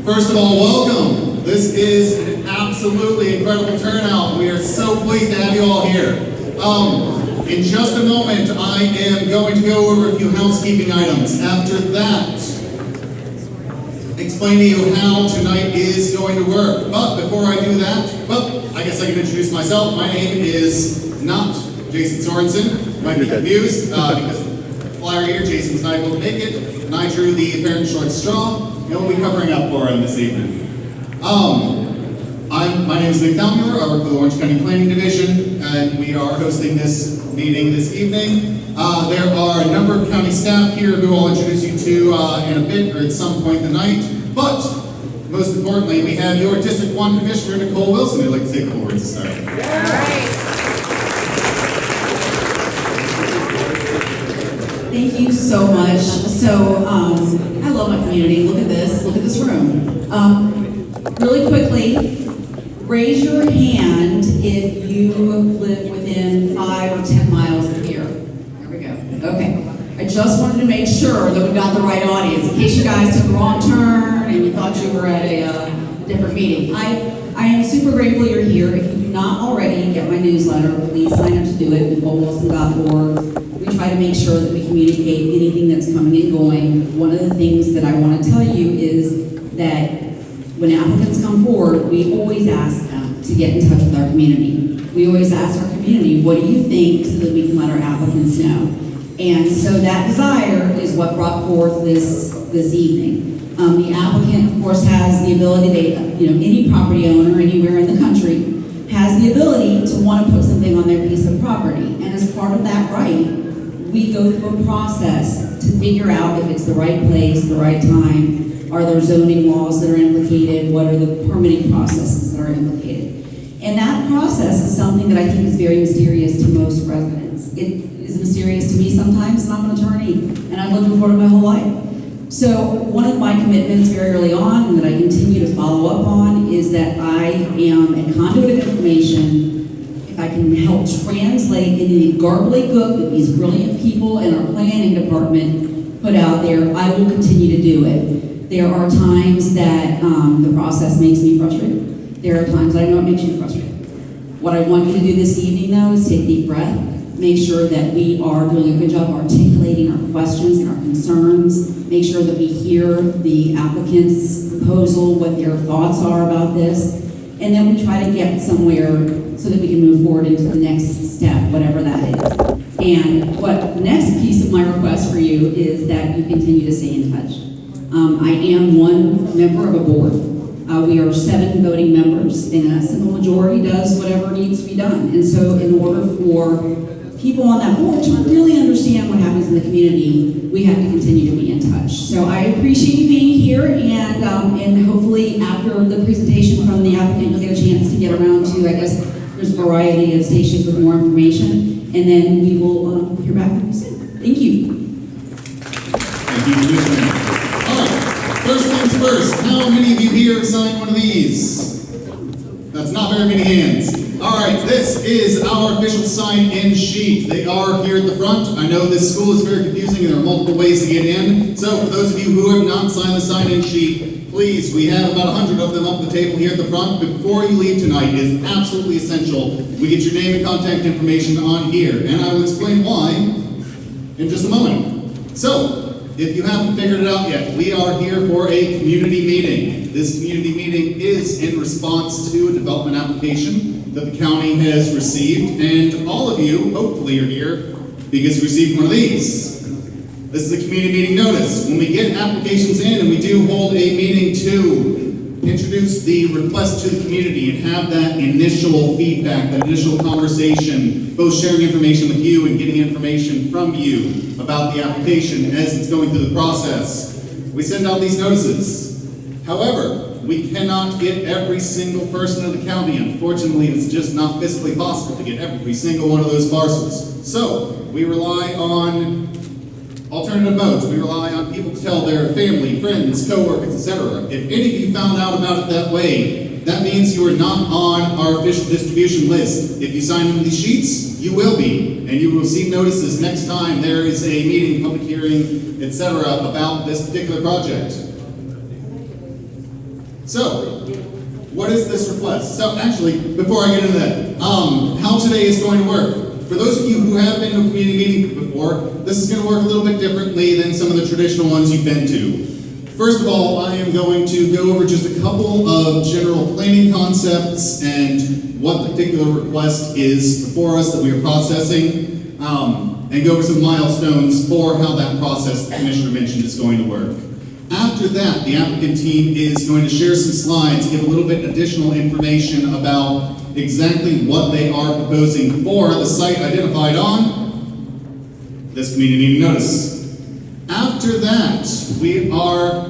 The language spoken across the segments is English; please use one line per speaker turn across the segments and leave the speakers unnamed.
First of all, welcome. This is an absolutely incredible turnout. We are so pleased to have you all here. In just a moment, I am going to go over a few housekeeping items. After that, explain to you how tonight is going to work. But before I do that, well, I guess I can introduce myself. My name is not Jason Sorensen. You might be confused because the flyer here, Jason was not able to make it, and I drew the apparent short straw, and we'll be covering up for him this evening. My name is mulit-family. I work for the Orange County Planning Division, and we are hosting this meeting this evening. There are a number of county staff here who I'll introduce you to in a bit or at some point tonight. But most importantly, we have your District 1 Commissioner, Nicole Wilson, who'd like to say a couple words to start.
All right. Thank you so much. So, I love my community. Look at this room. Really quickly, raise your hand if you live within 5 or 10 miles of here. There we go. Okay. I just wanted to make sure that we got the right audience, in case you guys took a wrong turn and you thought you were at a different meeting. I am super grateful you're here. If you do not already get my newsletter, please sign up to do it, NicoleWilson.org. We try to make sure that we communicate anything that's coming and going. One of the things that I want to tell you is that when applicants come forward, we always ask them to get in touch with our community. We always ask our community, what do you think, so that we can let our applicants know. And so that desire is what brought forth this evening. The applicant, of course, has the ability, any property owner anywhere in the country has the ability to want to put something on their piece of property. And as part of that right, we go through a process to figure out if it's the right place, the right time. Are there zoning laws that are implicated? What are the permitting processes that are implicated? And that process is something that I think is very mysterious to most residents. It is mysterious to me sometimes, and I'm an attorney, and I've lived in Florida my whole life. So one of my commitments very early on, and that I continue to follow up on, is that I am a conduit of information. If I can help translate into the gobbledygook that these brilliant people in our planning department put out there, I will continue to do it. There are times that the process makes me frustrated. There are times I know it makes you frustrated. What I want you to do this evening, though, is take a deep breath, make sure that we are doing a good job articulating our questions and our concerns, make sure that we hear the applicant's proposal, what their thoughts are about this, and then we try to get somewhere so that we can move forward into the next step, whatever that is. And the next piece of my request for you is that you continue to stay in touch. I am one member of a board. We are 7 voting members, and a simple majority does whatever needs to be done. And so in order for people on that board to really understand what happens in the community, we have to continue to be in touch. So I appreciate you being here, and hopefully after the presentation from the applicant, you'll get a chance to get around to, I guess, there's a variety of stations with more information, and then we will hear back from you soon. Thank you.
Thank you, Commissioner. First things first, how many of you here have signed one of these? That's not very many hands. All right, this is our official sign-in sheet. They are here at the front. I know this school is very confusing and there are multiple ways to get in. So for those of you who have not signed the sign-in sheet, please, we have about 100 of them up the table here at the front. Before you leave tonight, it is absolutely essential we get your name and contact information on here. And I will explain why in just a moment. So, if you haven't figured it out yet, we are here for a community meeting. This community meeting is in response to a development application that the county has received, and all of you, hopefully, are here because you received one of these. This is a community meeting notice. When we get applications in, and we do hold a meeting to introduce the request to the community and have that initial feedback, that initial conversation, both sharing information with you and getting information from you about the application as it's going through the process. We send out these notices. However, we cannot get every single person in the county. Unfortunately, it's just not physically possible to get every single one of those parcels. So, we rely on alternative modes. We rely on people to tell their family, friends, co-workers, etc. If any of you found out about it that way, that means you are not on our official distribution list. If you sign one of these sheets, you will be, and you will receive notices next time there is a meeting, public hearing, etc. about this particular project. So, what is this request? So actually, before I get into that, how today is going to work. For those of you who have been to a community meeting before, this is going to work a little bit differently than some of the traditional ones you've been to. First of all, I am going to go over just a couple of general planning concepts and what the particular request is before us that we are processing, and go over some milestones for how that process the Commissioner mentioned is going to work. After that, the applicant team is going to share some slides, give a little bit additional information about exactly what they are proposing for the site identified on this community meeting notice. After that, we are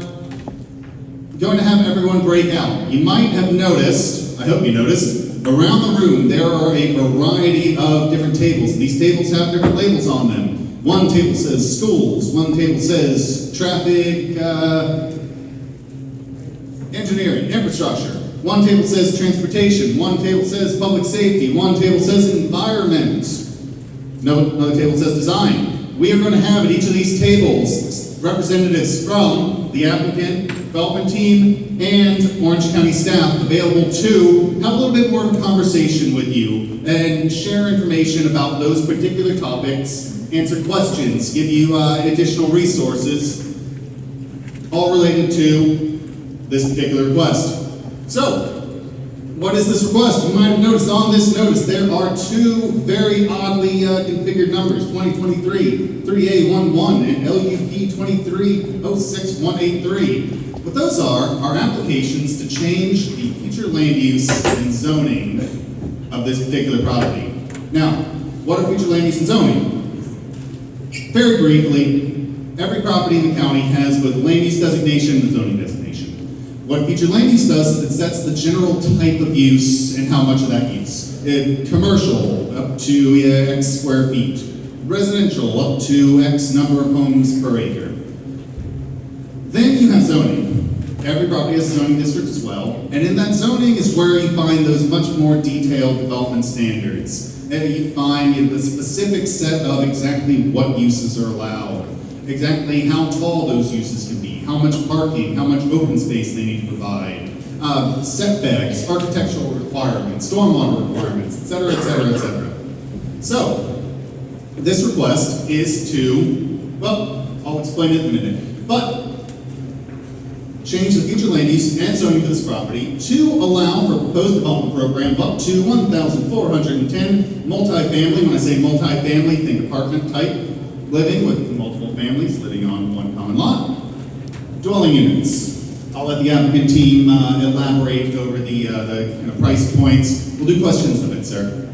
going to have everyone break out. You might have noticed, I hope you noticed, around the room there are a variety of different tables. These tables have different labels on them. One table says schools, one table says traffic, engineering, infrastructure. One table says transportation, one table says public safety, one table says environment. Another table says design. We are going to have at each of these tables representatives from the applicant, development team, and Orange County staff available to have a little bit more of a conversation with you and share information about those particular topics, answer questions, give you additional resources, all related to this particular request. So, what is this request? You might have noticed on this notice there are two very oddly configured numbers, 2023 3A11 and LUP 2306183. What those are applications to change the future land use and zoning of this particular property. Now, what are future land use and zoning? Very briefly, every property in the county has both land use designation and zoning designation. What future land use does is it sets the general type of use and how much of that use. Commercial, up to X square feet. Residential, up to X number of homes per acre. Then you have zoning. Every property has a zoning district as well. And in that zoning is where you find those much more detailed development standards. And you find the specific set of exactly what uses are allowed, exactly how tall those uses can be, how much parking, how much open space they need to provide, setbacks, architectural requirements, stormwater requirements, etc., etc., etc. So, this request is to, well, I'll explain it in a minute, but change the future land use and zoning for this property to allow for a proposed development program of up to 1,410 multifamily. When I say multifamily, think apartment type living with multiple families living on one common lot. Dwelling units. I'll let the applicant team elaborate over the kind of price points. We'll do questions in a bit, sir.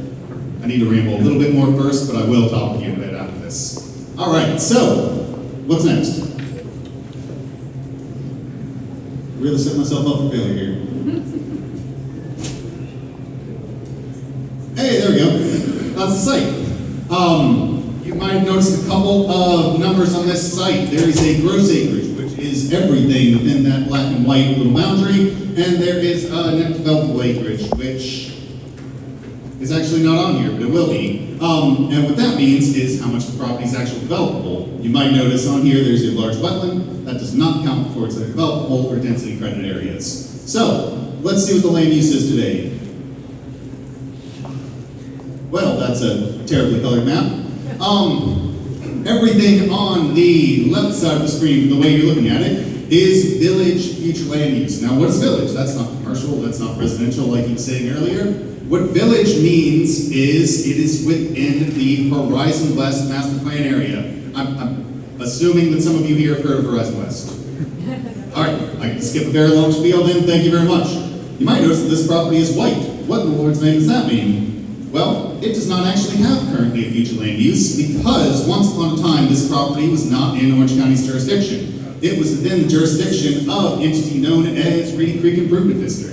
I need to ramble a little bit more first, but I will talk to you a bit after this. All right, so what's next? Really set myself up for failure here. Hey, there we go. That's the site. You might have noticed a couple of numbers on this site. There is a gross acreage, which is everything within that black and white little boundary, and there is a net developable acreage, which is actually not on here, but it will be. And what that means is how much the property is actually developable. You might notice on here there's a large wetland. That does not count towards the developable or density credit areas. So, let's see what the land use is today. Well, that's a terribly colored map. Everything on the left side of the screen, the way you're looking at it, is village future land use. Now, what is village? That's not commercial, that's not residential like you were saying earlier. What village means is it is within the Horizon West Master Plan area. I'm assuming that some of you here have heard of Horizon West. All right, I can skip a very long spiel then, thank you very much. You might notice that this property is white. What in the Lord's name does that mean? Well, it does not actually have currently a future land use because once upon a time this property was not in Orange County's jurisdiction. It was within the jurisdiction of entity known as Reedy Creek Improvement District.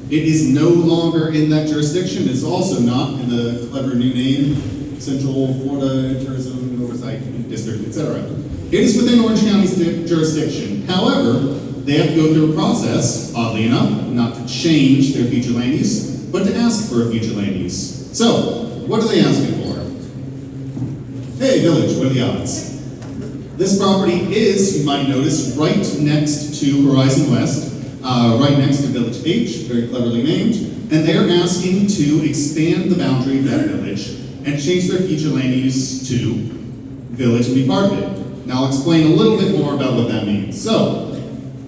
It is no longer in that jurisdiction. It is also not in the clever new name, Central Florida Tourism Oversight District, etc. It is within Orange County's jurisdiction. However, they have to go through a process, oddly enough, not to change their future land use, but to ask for a future land use. So, what are they asking for? Hey, village, what are the odds? This property is, you might notice, right next to Horizon West. right next to Village H, very cleverly named, and they're asking to expand the boundary of that village and change their future land use to village and be part of it. Now I'll explain a little bit more about what that means. So,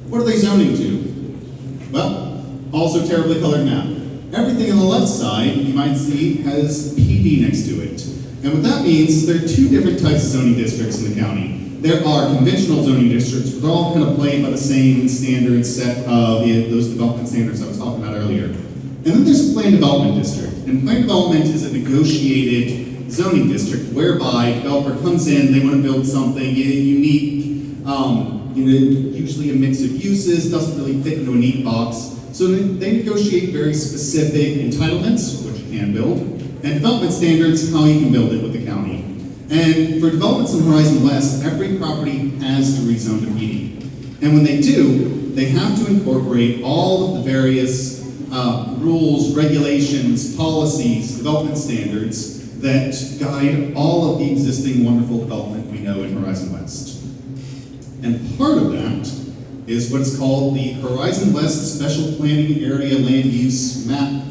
what are they zoning to? Well, also terribly colored map. Everything on the left side, you might see, has PD next to it. And what that means is there are two different types of zoning districts in the county. There are conventional zoning districts, which all kind of play by the same standard set of those development standards I was talking about earlier. And then there's a planned development district. And planned development is a negotiated zoning district whereby a developer comes in, they want to build something unique, usually a mix of uses, doesn't really fit into a neat box. So they negotiate very specific entitlements, which you can build, and development standards, how you can build it with the county. And for developments in Horizon West, every property has to rezone to PD. And when they do, they have to incorporate all of the various rules, regulations, policies, development standards that guide all of the existing wonderful development we know in Horizon West. And part of that is what's called the Horizon West Special Planning Area Land Use Map.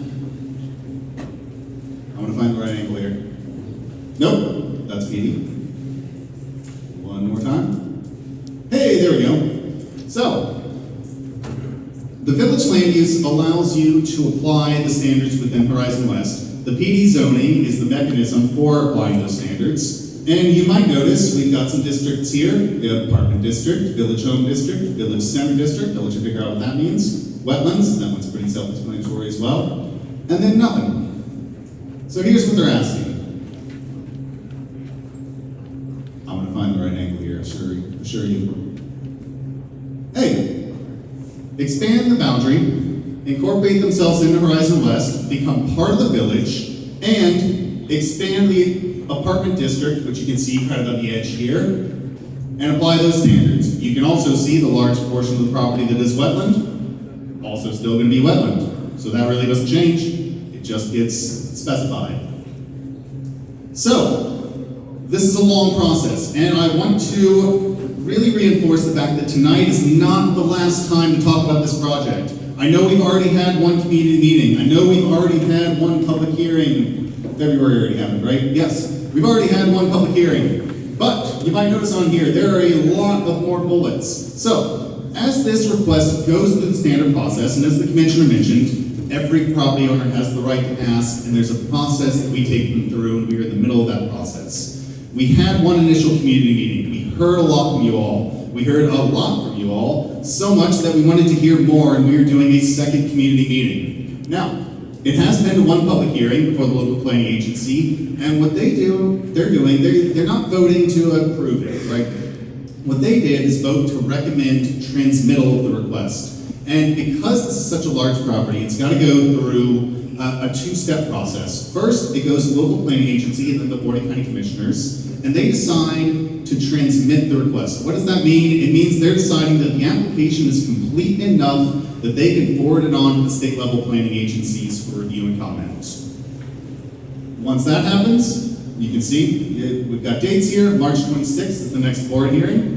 I want to find the right angle here. Nope, that's PD. One more time. Hey, there we go. So, the village land use allows you to apply the standards within Horizon West. The PD zoning is the mechanism for applying those standards. And you might notice we've got some districts here. We have apartment district, village home district, village center district. I'll let you figure out what that means. Wetlands, that one's pretty self-explanatory as well. And then nothing. So here's what they're asking. I'm gonna find the right angle here, assure you. Hey, expand the boundary, incorporate themselves into Horizon West, become part of the village, and expand the apartment district, which you can see kind of on the edge here, and apply those standards. You can also see the large portion of the property that is wetland, also still going to be wetland. So that really doesn't change, it just gets specified. So, this is a long process, and I want to really reinforce the fact that tonight is not the last time to talk about this project. I know we've already had one community meeting, I know we've already had one public hearing. February already happened, right? Yes. We've already had one public hearing, but you might notice on here, there are a lot of more bullets. So, as this request goes through the standard process, and as the commissioner mentioned, every property owner has the right to ask, and there's a process that we take them through, and we're in the middle of that process. We had one initial community meeting. We heard a lot from you all. We heard a lot from you all, so much that we wanted to hear more, and we are doing a second community meeting. Now, it has been to one public hearing before the local planning agency, and what they're not voting to approve it, right? What they did is vote to recommend transmittal of the request. And because this is such a large property, it's got to go through a two-step process. First, it goes to the local planning agency and then the Board of County Commissioners, and they decide to transmit the request. What does that mean? It means they're deciding that the application is complete enough that they can forward it on to the state level planning agencies for review and comment. Once that happens, you can see we've got dates here. March 26th is the next board hearing.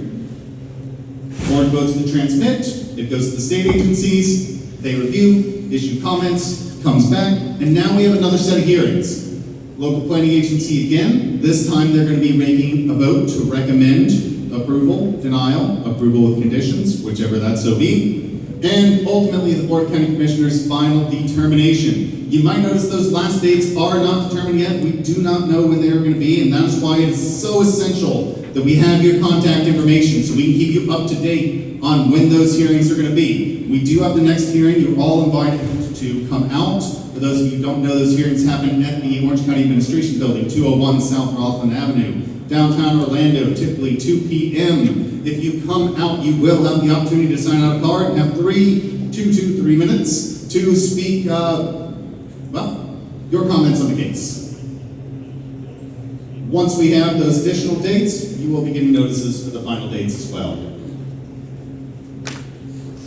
Board votes to transmit. It goes to the state agencies. They review, issue comments, comes back, and now we have another set of hearings. Local planning agency again. This time they're going to be making a vote to recommend approval, denial, approval with conditions, whichever that so be. And ultimately, the Board of County Commissioners' final determination. You might notice those last dates are not determined yet. We do not know when they are going to be, and that's why it's so essential that we have your contact information so we can keep you up to date on when those hearings are going to be. We do have the next hearing. You're all invited to come out. For those of you who don't know, those hearings happen at the Orange County Administration Building, 201 South Rothland Avenue, downtown Orlando, typically 2 p.m. If you come out, you will have the opportunity to sign out a card and have 3 minutes to speak, your comments on the case. Once we have those additional dates, you will be getting notices for the final dates as well.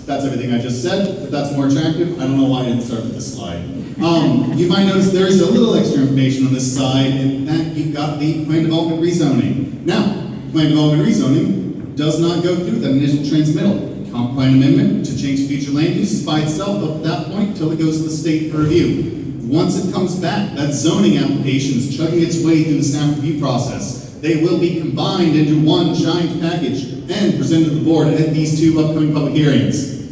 That's everything I just said. If that's more attractive, I don't know why I didn't start with this slide. You might notice there is a little extra information on this side, and that you've got the plan development rezoning. Now, plan development rezoning does not go through that initial transmittal. Comp plan amendment to change future land use is by itself up at that point until it goes to the state for review. Once it comes back, that zoning application is chugging its way through the staff review process. They will be combined into one giant package and presented to the board at these two upcoming public hearings.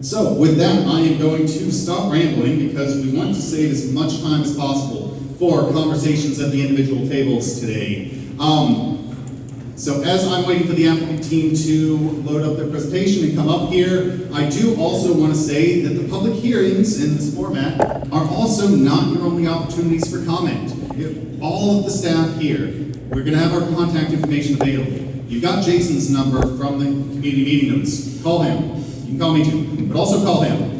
So with that, I am going to stop rambling because we want to save as much time as possible for conversations at the individual tables today. So as I'm waiting for the applicant team to load up their presentation and come up here, I do also want to say that the public hearings in this format are also not your only opportunities for comment. All of the staff here, we're going to have our contact information available. You've got Jason's number from the community meeting notes. Call him. You can call me too, but also call him.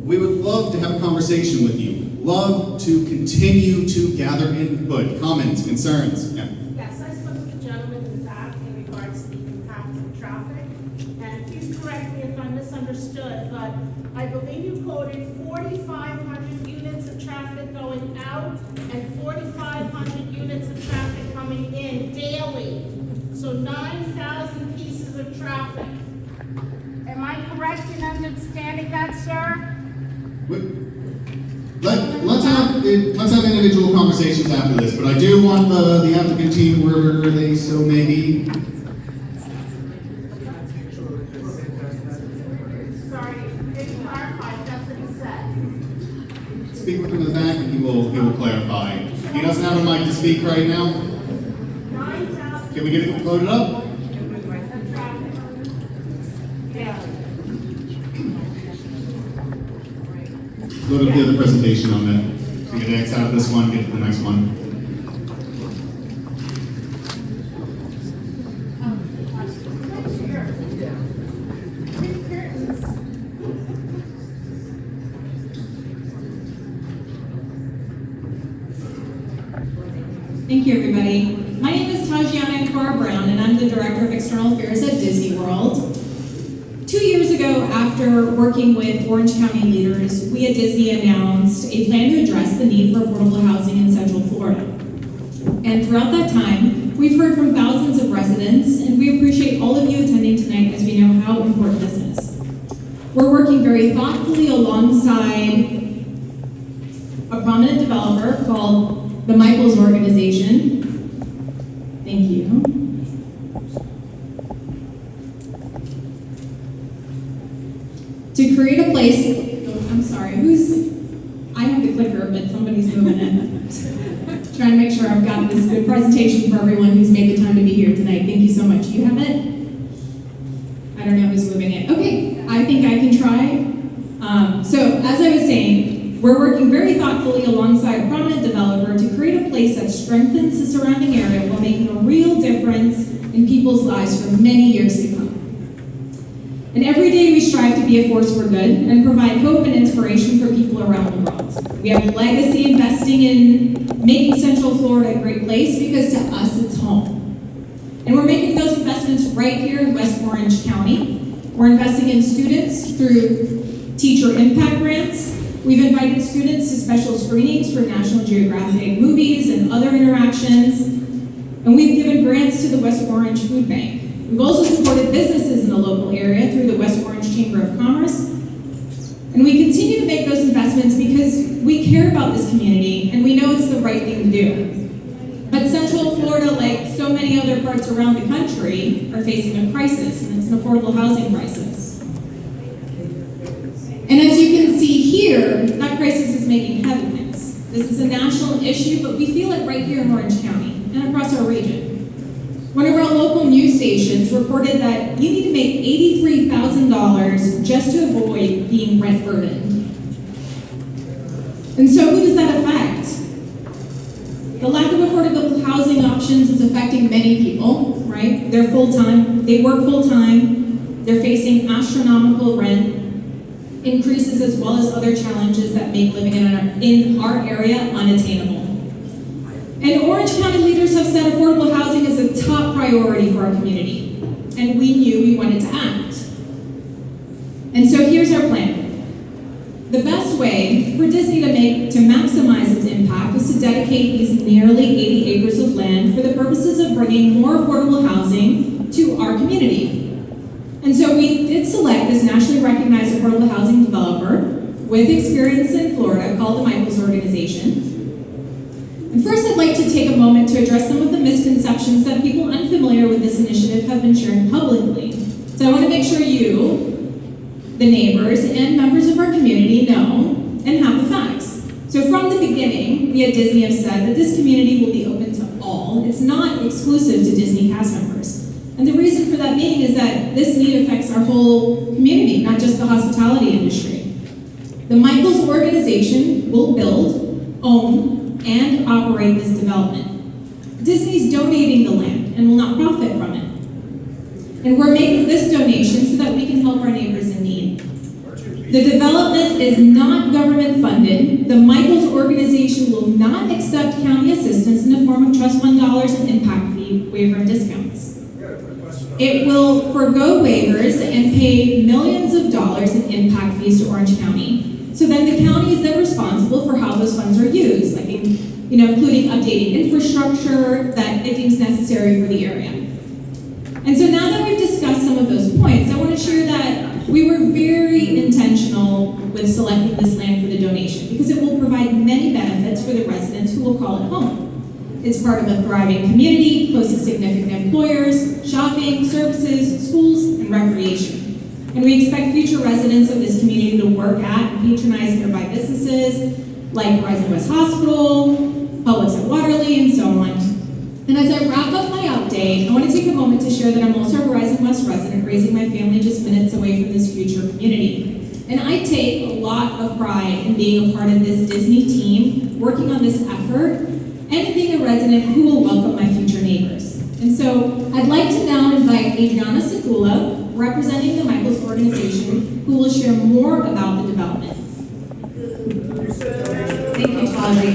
We would love to have a conversation with you. Love to continue to gather input, comments, concerns. Yeah.
Yes, I spoke to the gentleman in the back in regards to the impact of traffic. And please correct me if I misunderstood, but I believe you quoted 4,500 units of traffic going out and 4,500 units of traffic coming in daily. So 9,000 pieces of traffic. Am I correct in understanding that, sir?
Let's have individual conversations after this, but I do want the applicant team, wherever they so may be.
Sorry, it's clarified, that's what he said.
Speak with him in the back and he will clarify. He doesn't have a mic to speak right now.
9,000.
Can we get it loaded up? Load up the other presentation on that. So you get X out of this one, get to the next one.
Thank you, everybody. My name is Tajana Carr-Brown, and I'm the Director of External Affairs at Disney World. 2 years ago, after working with Orange County leaders, we at Disney announced a plan to address the need for affordable housing in Central Florida. And throughout that time, we've heard from thousands of residents, and we appreciate all of you attending tonight as we know how important this is. We're working very thoughtfully alongside a prominent developer called the Michaels Organization. Thank you. To create a place, I'm sorry, I have the clicker, but somebody's moving it. Trying to make sure I've got this good presentation for everyone who's made the time to be here tonight. Thank you so much. You have it? I don't know who's moving it. Okay, I think I can try. So, as I was saying, we're working very thoughtfully alongside a prominent developer to create a place that strengthens the surrounding area while making a real difference in people's lives for many years to come. And every day we strive to be a force for good and provide hope and inspiration for people around the world. We have a legacy investing in making Central Florida a great place because to us it's home. And we're making those investments right here in West Orange County. We're investing in students through teacher impact grants. We've invited students to special screenings for National Geographic movies and other interactions. And we've given grants to the West Orange Food Bank. We've also supported businesses in the local area through the West Orange Chamber of Commerce. And we continue to make those investments because we care about this community and we know it's the right thing to do. But Central Florida, like so many other parts around the country, are facing a crisis, and it's an affordable housing crisis. And as you can see here, that crisis is making headlines. This is a national issue, but we feel it right here in Orange County and across our region. One of our local news stations reported that you need to make $83,000 just to avoid being rent burdened. And so who does that affect? The lack of affordable housing options is affecting many people, right? They're full-time, they work full-time, they're facing astronomical rent increases as well as other challenges that make living in our area unattainable. And Orange County leaders have said affordable housing is a top priority for our community, and we knew we wanted to act. And so here's our plan. The best way for Disney to maximize its impact is to dedicate these nearly 80 acres of land for the purposes of bringing more affordable housing to our community. And so we did select this nationally recognized affordable housing developer with experience in Florida called the Michaels Organization. And first, I'd like to take a moment to address some of the misconceptions that people unfamiliar with this initiative have been sharing publicly. So I want to make sure you, the neighbors, and members of our community know and have the facts. So from the beginning, we at Disney have said that this community will be open to all. It's not exclusive to Disney cast members. And the reason for that being is that this need affects our whole community, not just the hospitality industry. The Michaels Organization will build, own, and operate this development. Disney's donating the land and will not profit from it. And we're making this donation so that we can help our neighbors in need. The development is not government funded. The Michaels Organization will not accept county assistance in the form of trust fund dollars and impact fee waiver and discounts. It will forego waivers and pay millions of dollars in impact fees to Orange County. So then the county is then responsible for how those funds are used, like including updating infrastructure that it deems necessary for the area. And so now that we've discussed some of those points, I want to share that we were very intentional with selecting this land for the donation because it will provide many benefits for the residents who will call it home. It's part of a thriving community, close to significant employers, shopping, services, schools, and recreation. And we expect future residents of this community to work at and patronize nearby businesses like Horizon West Hospital, Publix at Waterley, and so on. And as I wrap up my update, I want to take a moment to share that I'm also a Horizon West resident, raising my family just minutes away from this future community. And I take a lot of pride in being a part of this Disney team, working on this effort, and being a resident who will welcome my future neighbors. And so I'd like to now invite Adriana Segula, representing the Michaels Organization, who will share more about the development. Thank you, Taji.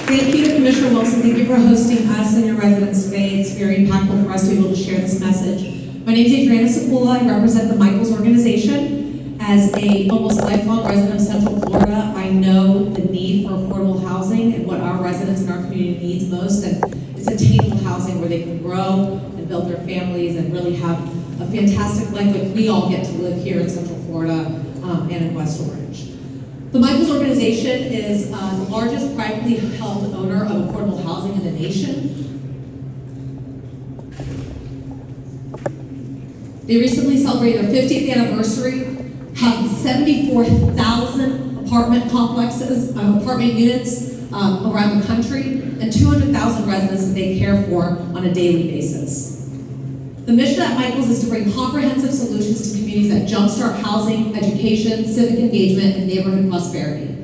Thank you to Commissioner Wilson. Thank you for hosting us and your residents today. It's very impactful for us to be able to share this message. My name is Adriana Segula. I represent the Michaels Organization. As a almost lifelong resident of Central Florida, I know the need for affordable housing and what our residents in our community needs most. And it's attainable housing where they can grow and build their families and really have a fantastic life like we all get to live here in Central Florida and in West Orange. The Michaels Organization is the largest privately held owner of affordable housing in the nation. They recently celebrated their 50th anniversary, have 74,000 apartment complexes, apartment units around the country, and 200,000 residents that they care for on a daily basis. The mission at Michaels is to bring comprehensive solutions to communities that jumpstart housing, education, civic engagement, and neighborhood prosperity.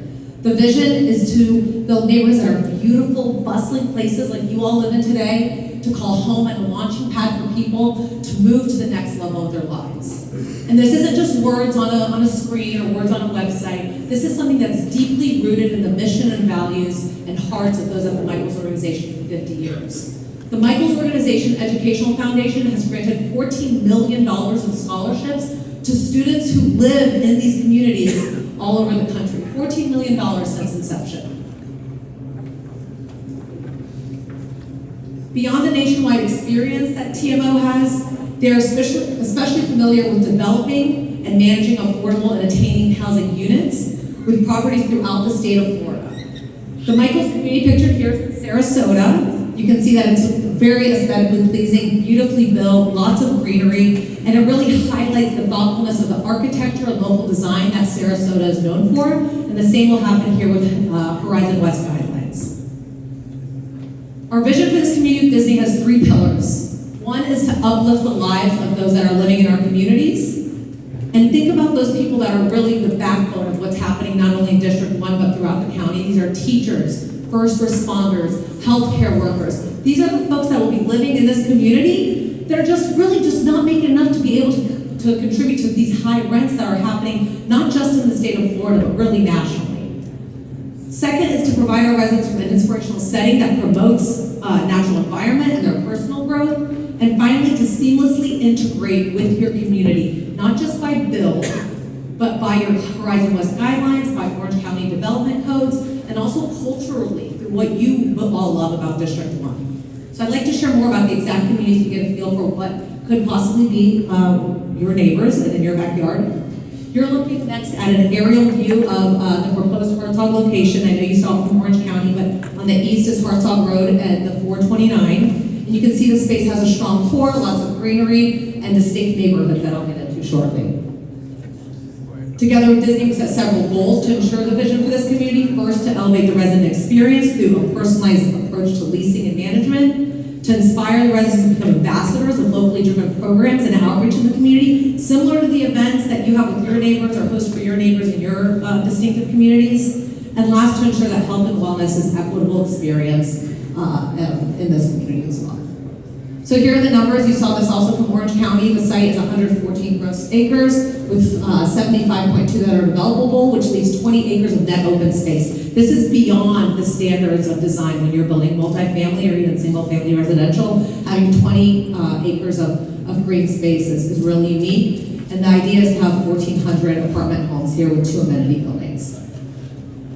The vision is to build neighborhoods that are beautiful, bustling places like you all live in today, to call home and a launching pad for people to move to the next level of their lives. And this isn't just words on a screen or words on a website. This is something that's deeply rooted in the mission and values and hearts of those at the Michaels Organization for 50 years. The Michaels Organization Educational Foundation has granted $14 million in scholarships to students who live in these communities all over the country. $14 million since inception. Beyond the nationwide experience that TMO has, they're especially familiar with developing and managing affordable and attaining housing units with properties throughout the state of Florida. The Michaels community pictured here is in Sarasota. You can see that it's very aesthetically pleasing, beautifully built, lots of greenery, and it really highlights the thoughtfulness of the architecture and local design that Sarasota is known for, and the same will happen here with Horizon West guidelines. Our vision for this community with Disney has 3 pillars. One is to uplift the lives of those that are living in our communities, and think about those people that are really the backbone of what's happening not only in District 1 but throughout the county. These are teachers, first responders, healthcare workers. These are the folks that will be living in this community that are just not making enough to be able to contribute to these high rents that are happening, not just in the state of Florida, but really nationally. Second is to provide our residents with an inspirational setting that promotes natural environment and their personal growth. And finally, to seamlessly integrate with your community, not just by build, but by your Horizon West guidelines, by Orange County development codes, and also culturally through what you all love about District 1. So I'd like to share more about the exact communities to get a feel for what could possibly be your neighbors and in your backyard. You're looking next at an aerial view of the proposed Hartzog location. I know you saw it from Orange County, but on the east is Hartzog Road at the 429. And you can see the space has a strong core, lots of greenery, and distinct neighborhoods that I'll get into shortly. Together with Disney, we set several goals to ensure the vision for this community. First, to elevate the resident experience through a personalized approach to leasing and management, to inspire the residents to become ambassadors of locally driven programs and outreach in the community, similar to the events that you have with your neighbors or host for your neighbors in your distinctive communities. And last, to ensure that health and wellness is equitable experience in this community as well. So here are the numbers. You saw this also from Orange County. The site is 114 gross acres with 75.2 that are developable, which leaves 20 acres of net open space. This is beyond the standards of design when you're building multifamily or even single-family residential. Having 20 acres of green space is really unique. And the idea is to have 1,400 apartment homes here with 2 amenity buildings.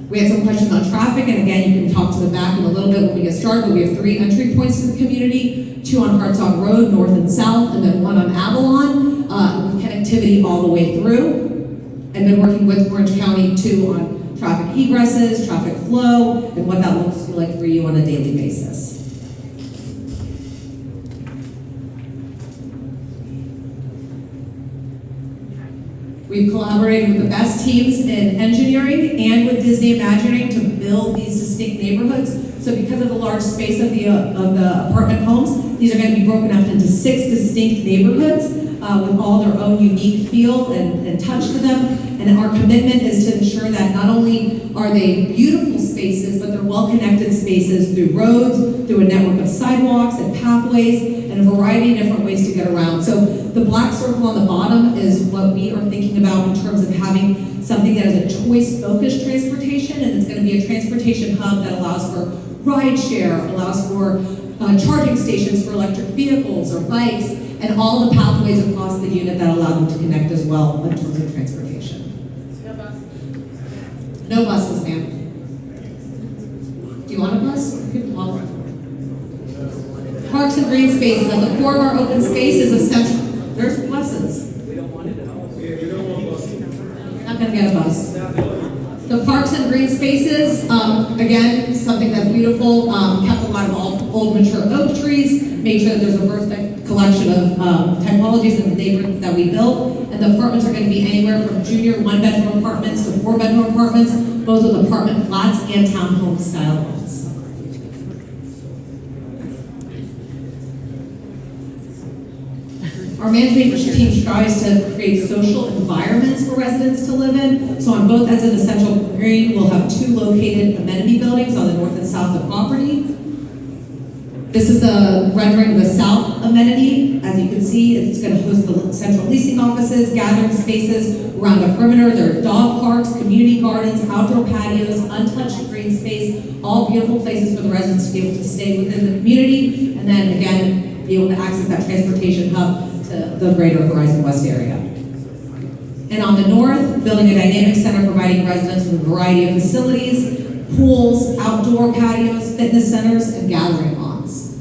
We had some questions on traffic, and again, you can talk to the back in a little bit when we get started, but we have 3 entry points to the community, 2 on Hartzog Road, north and south, and then 1 on Avalon, with connectivity all the way through. I've been working with Orange County too on traffic egresses, traffic flow, and what that looks like for you on a daily basis. We've collaborated with the best teams in engineering and with Disney Imagining to build these distinct neighborhoods. So because of the large space of the apartment homes, these are going to be broken up into 6 distinct neighborhoods with all their own unique feel and touch to them. And our commitment is to ensure that not only are they beautiful spaces, but they're well-connected spaces through roads, through a network of sidewalks and pathways, and a variety of different ways to get around. So the black circle on the bottom is what we are thinking about in terms of having something that is a choice-focused transportation, and it's going to be a transportation hub that allows for ride share, allows for charging stations for electric vehicles or bikes, and all the pathways across the unit that allow them to connect as well in terms of transportation. No buses, ma'am. Do you want a bus? Parks and green spaces. At the core of our open space is essential. There's buses. You're not going to get a bus. The parks and green spaces, again, something that's beautiful, kept a lot of old mature oak trees, made sure that there's a diverse collection of typologies in the neighborhood that we built. And the apartments are going to be anywhere from junior 1-bedroom apartments to 4-bedroom apartments, both with apartment flats and townhome style homes. Our management team strives to create social environments for residents to live in. So on both ends of the central green, we'll have 2 located amenity buildings on the north and south of the property. This is the rendering of the south amenity. As you can see, it's going to host the central leasing offices, gathering spaces around the perimeter. There are dog parks, community gardens, outdoor patios, untouched green space, all beautiful places for the residents to be able to stay within the community, and then again, be able to access that transportation hub to the greater Horizon West area. And on the north, building a dynamic center providing residents with a variety of facilities, pools, outdoor patios, fitness centers, and gathering ponds.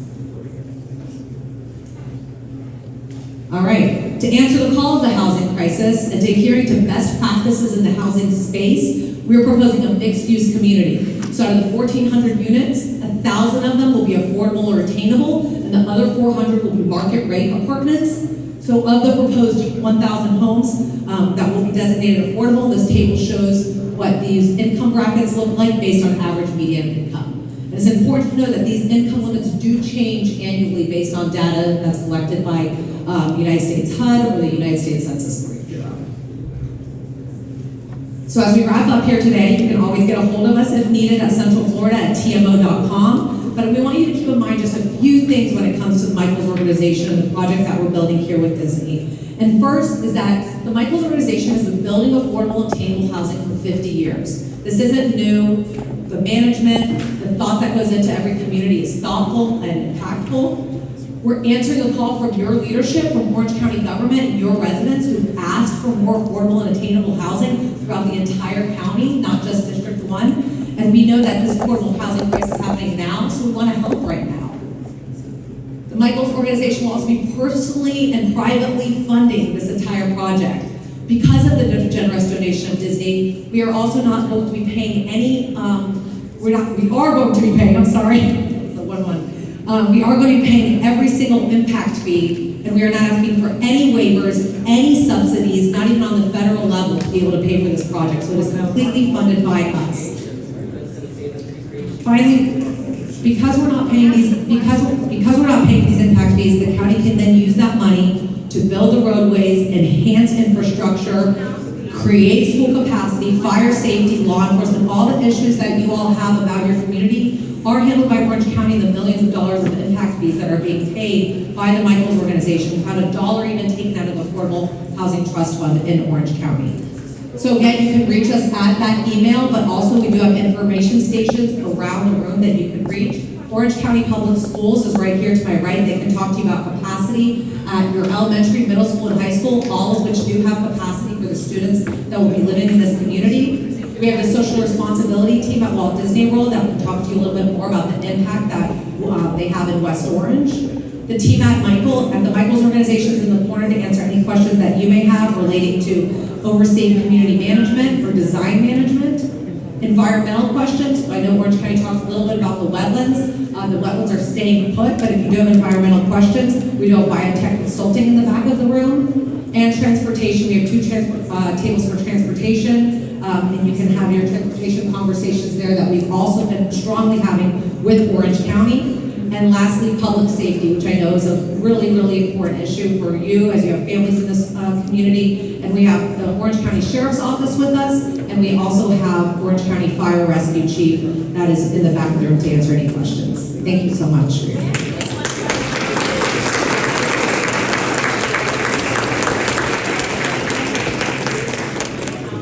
All right, to answer the call of the housing crisis and to adhering to best practices in the housing space, we're proposing a mixed-use community. So out of the 1,400 units, 1,000 of them will be affordable or attainable, and the other 400 will be market rate apartments. So of the proposed 1,000 homes that will be designated affordable, this table shows what these income brackets look like based on average median income. And it's important to know that these income limits do change annually based on data that's collected by United States HUD or the United States Census Bureau. So as we wrap up here today, you can always get a hold of us if needed at centralflorida@tmo.com. But we want you to keep in mind just a few things when it comes to the Michaels organization and the project that we're building here with Disney. And first is that the Michaels organization has been building affordable, attainable housing for 50 years. This isn't new. The management, the thought that goes into every community is thoughtful and impactful. We're answering the call from your leadership, from Orange County government and your residents who've asked for more affordable and attainable housing throughout the entire county, not just District 1. And And we know that this affordable housing crisis is happening now, so we want to help right now. The Michaels organization will also be personally and privately funding this entire project. Because of the generous donation of Disney, we are also not going to be paying any, we are going to be paying, I'm sorry, that's the one. We are going to be paying every single impact fee, and we are not asking for any waivers, any subsidies, not even on the federal level to be able to pay for this project. So it is completely funded by us. Finally, because we're not paying these impact fees, the county can then use that money to build the roadways, enhance infrastructure, create school capacity, fire safety, law enforcement, all the issues that you all have about your community are handled by Orange County. The millions of dollars of impact fees that are being paid by the Michaels organization, without a dollar even taken out of the Affordable Housing Trust Fund in Orange County. So again, you can reach us at that email, but also we do have information stations around the room that you can reach. Orange County Public Schools is right here to my right. They can talk to you about capacity at your elementary, middle school, and high school, all of which do have capacity for the students that will be living in this community. We have the social responsibility team at Walt Disney World that will talk to you a little bit more about the impact that they have in West Orange. The team at the Michaels organization is in the corner to answer any questions that you may have relating to overseeing community management or design management. Environmental questions. I know Orange County talks a little bit about the wetlands. The wetlands are staying put, but if you do have environmental questions, we do have biotech consulting in the back of the room. And transportation, we have two tables for transportation, and you can have your transportation conversations there that we've also been strongly having with Orange County. And lastly, public safety, which I know is a really, really important issue for you as you have families in this community. And we have the Orange County Sheriff's Office with us, and we also have Orange County Fire Rescue Chief that is in the back of the room to answer any questions. Thank you so much for your time.